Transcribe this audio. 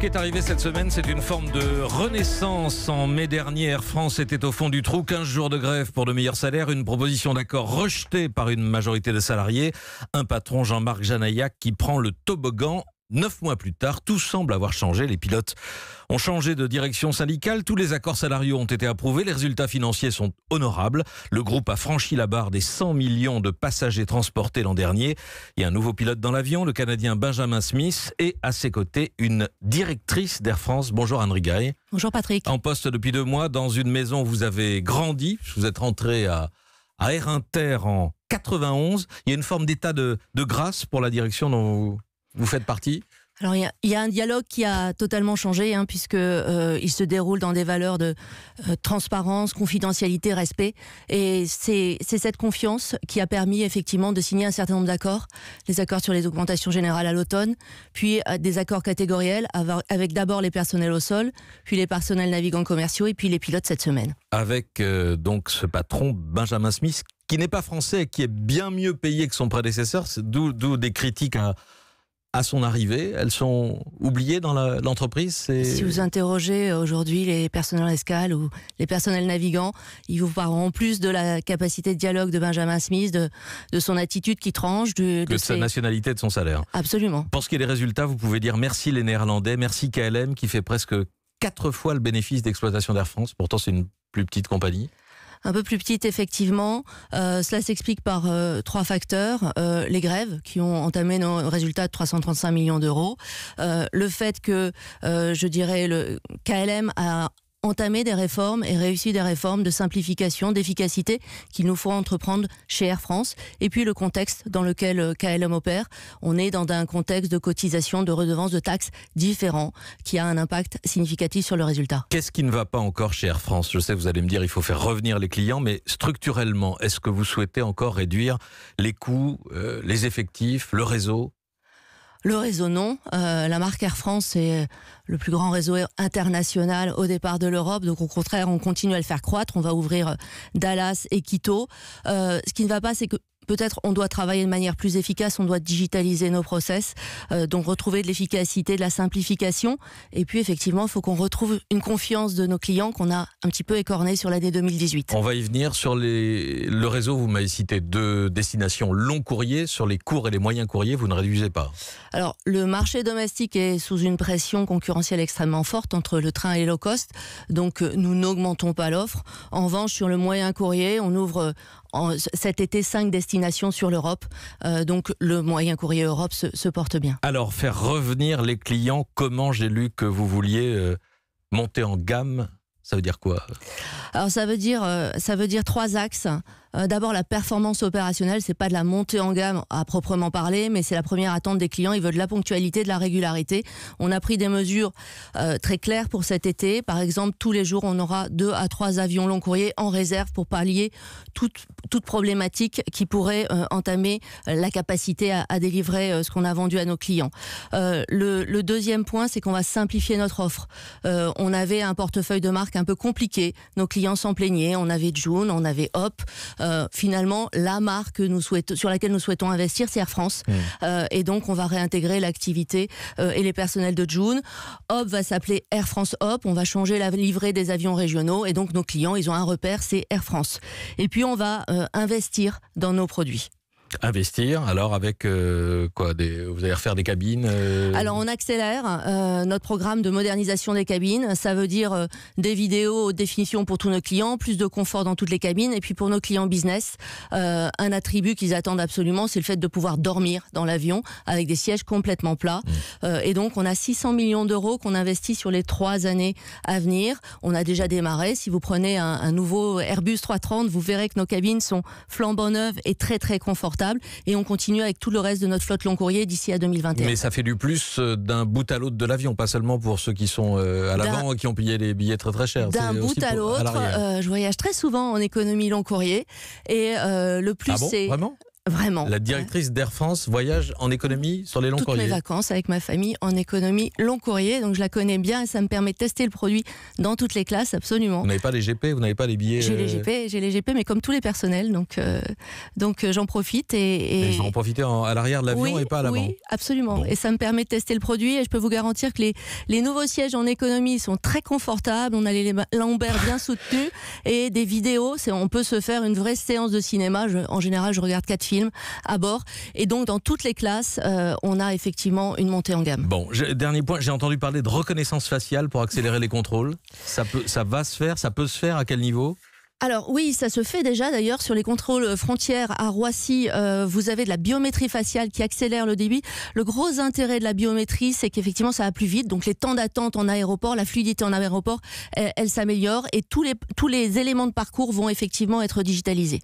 qui est arrivé cette semaine, c'est une forme de renaissance. En mai dernier, Air France était au fond du trou. 15 jours de grève pour de meilleurs salaires. Une proposition d'accord rejetée par une majorité de salariés. Un patron, Jean-Marc Janaillac, qui prend le toboggan. 9 mois plus tard, tout semble avoir changé. Les pilotes ont changé de direction syndicale. Tous les accords salariaux ont été approuvés. Les résultats financiers sont honorables. Le groupe a franchi la barre des 100 millions de passagers transportés l'an dernier. Il y a un nouveau pilote dans l'avion, le Canadien Benjamin Smith. Et à ses côtés, une directrice d'Air France. Bonjour Anne Rigaille. Bonjour Patrick. En poste depuis 2 mois, dans une maison où vous avez grandi. Vous êtes rentré à Air Inter en 91. Il y a une forme d'état de grâce pour la direction dont vous faites partie? Alors il y a un dialogue qui a totalement changé, puisque il se déroule dans des valeurs de transparence, confidentialité, respect. Et c'est cette confiance qui a permis effectivement de signer un certain nombre d'accords. Les accords sur les augmentations générales à l'automne, puis des accords catégoriels avec d'abord les personnels au sol, puis les personnels navigants commerciaux et puis les pilotes cette semaine. Avec donc ce patron Benjamin Smith, qui n'est pas français, qui est bien mieux payé que son prédécesseur, d'où des critiques à son arrivée. Elles sont oubliées dans l'entreprise. Si vous interrogez aujourd'hui les personnels escale ou les personnels navigants, ils vous parleront plus de la capacité de dialogue de Benjamin Smith, de son attitude qui tranche, de sa nationalité, de son salaire. Absolument. Pour ce qui est des résultats, vous pouvez dire merci les Néerlandais, merci KLM qui fait presque 4 fois le bénéfice d'exploitation d'Air France. Pourtant, c'est une plus petite compagnie. Un peu plus petite, effectivement. Cela s'explique par 3 facteurs. Les grèves qui ont entamé nos résultats de 335 millions d'euros. Le fait que, je dirais, le KLM a entamé des réformes et réussi des réformes de simplification, d'efficacité qu'il nous faut entreprendre chez Air France. Et puis le contexte dans lequel KLM opère. On est dans un contexte de cotisation, de redevances, de taxes différents qui a un impact significatif sur le résultat. Qu'est-ce qui ne va pas encore chez Air France? Je sais que vous allez me dire il faut faire revenir les clients, mais structurellement, est-ce que vous souhaitez encore réduire les coûts, les effectifs, le réseau? Le réseau, non. La marque Air France est le plus grand réseau international au départ de l'Europe. Donc au contraire, on continue à le faire croître. On va ouvrir Dallas et Quito. Ce qui ne va pas, c'est que peut-être on doit travailler de manière plus efficace, on doit digitaliser nos process, donc retrouver de l'efficacité, de la simplification. Et puis effectivement, il faut qu'on retrouve une confiance de nos clients qu'on a un petit peu écornée sur l'année 2018. On va y venir. Sur le réseau, vous m'avez cité 2 destinations long courrier. Sur les courts et les moyens courriers, vous ne réduisez pas? Alors, le marché domestique est sous une pression concurrentielle extrêmement forte entre le train et les low cost. Donc, nous n'augmentons pas l'offre. En revanche, sur le moyen courrier, on ouvre cet été 5 destinations sur l'Europe. Donc le moyen courrier Europe se porte bien. Alors faire revenir les clients, comment? J'ai lu que vous vouliez monter en gamme. Ça veut dire quoi? Alors ça veut dire 3 axes. D'abord, la performance opérationnelle, c'est pas de la montée en gamme à proprement parler, mais c'est la première attente des clients. Ils veulent de la ponctualité, de la régularité. On a pris des mesures très claires pour cet été. Par exemple, tous les jours, on aura 2 à 3 avions long courrier en réserve pour pallier toute problématique qui pourrait entamer la capacité à délivrer ce qu'on a vendu à nos clients. Le deuxième point, c'est qu'on va simplifier notre offre. On avait un portefeuille de marques un peu compliqué. Nos clients s'en plaignaient. On avait Joon, on avait Hop. Finalement, la marque sur laquelle nous souhaitons investir, c'est Air France. Et donc, on va réintégrer l'activité et les personnels de Joon. Hop va s'appeler Air France Hop. On va changer la livrée des avions régionaux. Et donc, nos clients, ils ont un repère, c'est Air France. Et puis, on va investir dans nos produits. Investir, alors avec quoi, vous allez refaire des cabines Alors on accélère notre programme de modernisation des cabines. Ça veut dire des vidéos haute définition pour tous nos clients, plus de confort dans toutes les cabines. Et puis pour nos clients business, un attribut qu'ils attendent absolument, c'est le fait de pouvoir dormir dans l'avion avec des sièges complètement plats. Et donc on a 600 millions d'euros qu'on investit sur les 3 années à venir. On a déjà démarré. Si vous prenez un nouveau Airbus 330, vous verrez que nos cabines sont flambant neuves et très très confortables. Et on continue avec tout le reste de notre flotte long courrier d'ici à 2021. Mais ça fait du plus d'un bout à l'autre de l'avion, pas seulement pour ceux qui sont à l'avant et qui ont payé les billets très très chers. D'un bout à l'autre, je voyage très souvent en économie long courrier et le plus c'est... Vraiment ? Vraiment. La directrice d'Air France voyage en économie sur les longs courriers. Toutes mes vacances avec ma famille en économie long courrier, donc je la connais bien et ça me permet de tester le produit dans toutes les classes, absolument. Vous n'avez pas les GP, vous n'avez pas les billets J'ai les GP, mais comme tous les personnels, donc j'en profite. Et vous en profitez à l'arrière de l'avion et pas à l'avant. Oui, absolument. Bon. Et ça me permet de tester le produit et je peux vous garantir que les nouveaux sièges en économie sont très confortables, on a les lombaires bien soutenus et des vidéos, on peut se faire une vraie séance de cinéma. En général, je regarde 4 films à bord et donc dans toutes les classes on a effectivement une montée en gamme. Bon, dernier point, j'ai entendu parler de reconnaissance faciale pour accélérer les contrôles. Ça peut se faire à quel niveau ? Alors oui, ça se fait déjà d'ailleurs sur les contrôles frontières à Roissy. Vous avez de la biométrie faciale qui accélère le débit. Le gros intérêt de la biométrie, c'est qu'effectivement ça va plus vite. Donc les temps d'attente en aéroport, la fluidité en aéroport, elle s'améliore et tous les éléments de parcours vont effectivement être digitalisés.